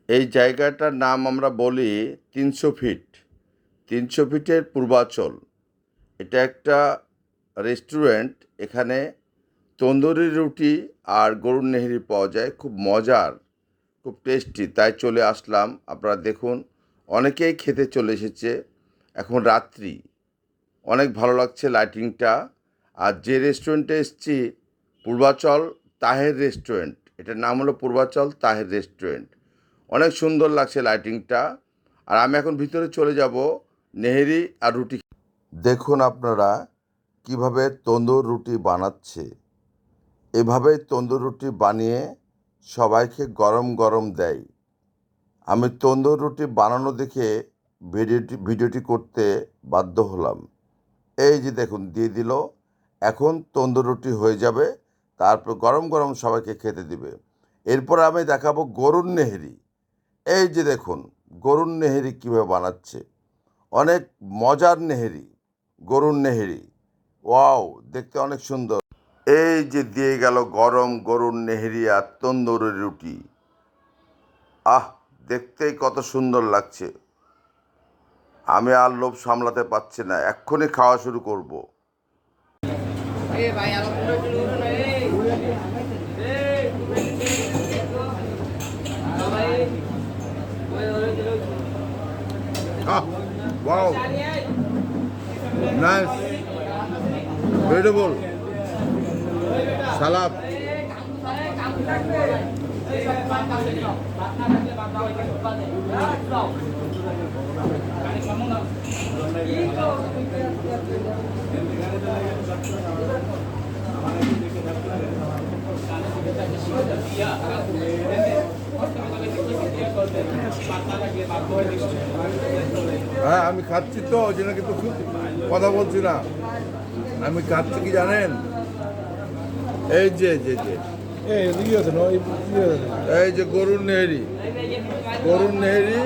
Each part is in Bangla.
এই জায়গাটার নাম আমরা বলি ৩০০ ফিট। ৩০০ ফিটের পূর্বাচল। এটা একটা রেস্টুরেন্ট। এখানে তন্দুরি রুটি আর গরুর নেহেরি পাওয়া যায়, খুব মজার, খুব টেস্টি। তাই চলে আসলাম। আপনারা দেখুন, অনেকেই খেতে চলে এসেছে। এখন রাত্রি, অনেক ভালো লাগছে লাইটিংটা। আর যে রেস্টুরেন্টে এসেছি, পূর্বাচল তাহের রেস্টুরেন্ট। এটার নাম হলো পূর্বাচল তাহের রেস্টুরেন্ট। অনেক সুন্দর লাগছে লাইটিংটা। আর আমি এখন ভিতরে চলে যাব নেহেরি আর রুটি। দেখুন আপনারা কিভাবে তন্দুর রুটি বানাচ্ছে। এভাবেই তন্দুর রুটি বানিয়ে সবাইকে গরম গরম দেয়। আমি তন্দুর রুটি বানানো দেখে ভিডিওটি করতে বাধ্য হলাম। এই যে দেখুন, দিয়ে দিল। এখন তন্দুর রুটি হয়ে যাবে, তারপর গরম গরম সবাইকে খেতে দিবে। এরপর আমি দেখাবো গরুর নেহেরি। এই যে দেখুন, গরুর নেহেরি কীভাবে বানাচ্ছে। অনেক মজার নেহেরি, গরুর নেহেরি। ওয়াও, দেখতে অনেক সুন্দর। এই যে দিয়ে গেল গরম গরুর নেহেরি আর তন্দুরি রুটি। আহ, দেখতেই কত সুন্দর লাগছে। আমি আর লোভ সামলাতে পারছি না, এক্ষুনি খাওয়া শুরু করব। Wow, nice, beautiful, salad. হ্যাঁ, আমি খাচ্ছি তো, ওই জন্য কিন্তু কথা বলছি না। আমি খাচ্ছি কি জানেন, এই যে যে যে এই যে গরুর নেহেরি, গরুর নেহেরি।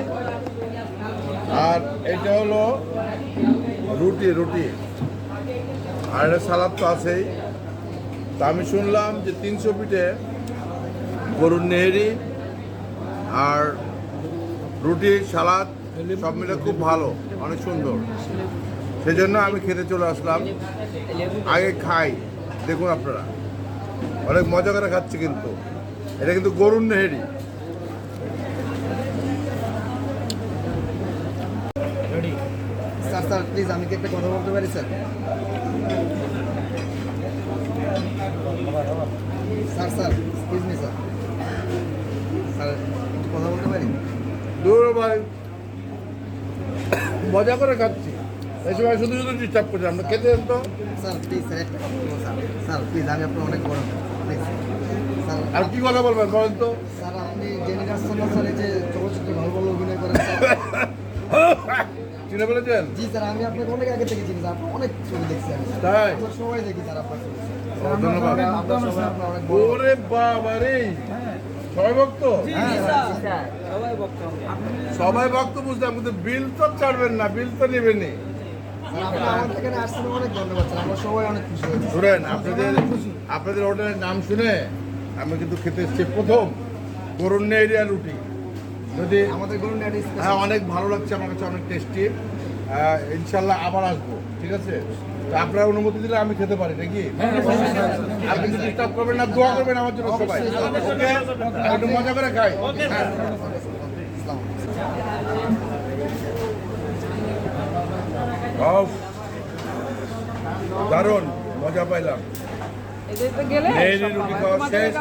আর এটা হলো রুটি রুটি আর এটা সালাদ তো আছেই। তা আমি শুনলাম যে ৩০০ ফিটে গরুর নেহেরি আর রুটি সালাদ সব মিলে খুব ভালো, অনেক সুন্দর। সেজন্য আমি খেতে চলে আসলাম। আগে খাই, দেখুন আপনারা, অনেক মজা করে খাচ্ছে। কিন্তু এটা কিন্তু গরুর নেহেরি। স্যার স্যার প্লিজ, আমি কি একটা কথা বলতে পারি sir? Sir sir excuse me sir, sir একটু কথা বলতে পারি? দূর ভাই, মজা করে খাচ্ছি, এই সময় শুধু শুধু ডিস্টার্ব করছি। আমরা খেতে দেন তো স্যার প্লিজ, স্যার একটা কথা বলবো স্যার। স্যার প্লিজ, আমি আপনার অনেক বড় প্লিজ স্যার। আর কি কথা বলবেন বলেন তো? স্যার আপনি জেনিফার সোনার স্যার এই যে চলচ্চিত্রে ভালো ভালো অভিনয় করেন স্যার। চিনে ফেলেছেন? জি স্যার, আমি আপনাকে অনেক আগে থেকে চিনি স্যার, আপনার অনেক ছবি দেখছি আমি। তাই? আমরা সবাই দেখি স্যার আপনার ছবি। ধন্যবাদ। আমরা সবাই আপনার অনেক বড়। ওরে বাবা রে, সবাই ভক্ত? সবাই ভক্ত বুঝলাম, কিন্তু বিল তো ছাড়বেন না, বিল তো নেবেনই। স্যার আপনি আমাদের এখানে আসছেন, অনেক ধন্যবাদ স্যার, আমরা সবাই অনেক খুশি হয়েছি। শুনেন, আপনাদের হোটেলের নাম শুনে আমি কিন্তু খেতে এসেছি প্রথম গরুর নেহেরি আর রুটি। যদি আমাদের গরুর নেট হ্যাঁ, অনেক ভালো লাগছে আমার কাছে, অনেক টেস্টি। ইনশাল্লাহ আবার আসবো, ঠিক আছে? তো আপনার অনুমতি দিলে আমি খেতে পারি নাকি? আর কিন্তু ডিস্টার্ব করবেন না, দোয়া করবেন আমার জন্য সবাই। ওকে, একটু মজা করে খাই। দারুণ মজা পাইলাম। নেহেরি রুটি খাওয়া শেষ,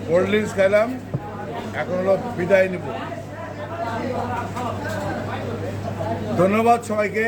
কোল্ড ড্রিঙ্কস খাইলাম, এখন হলো বিদায় নিব। ধন্যবাদ সবাইকে।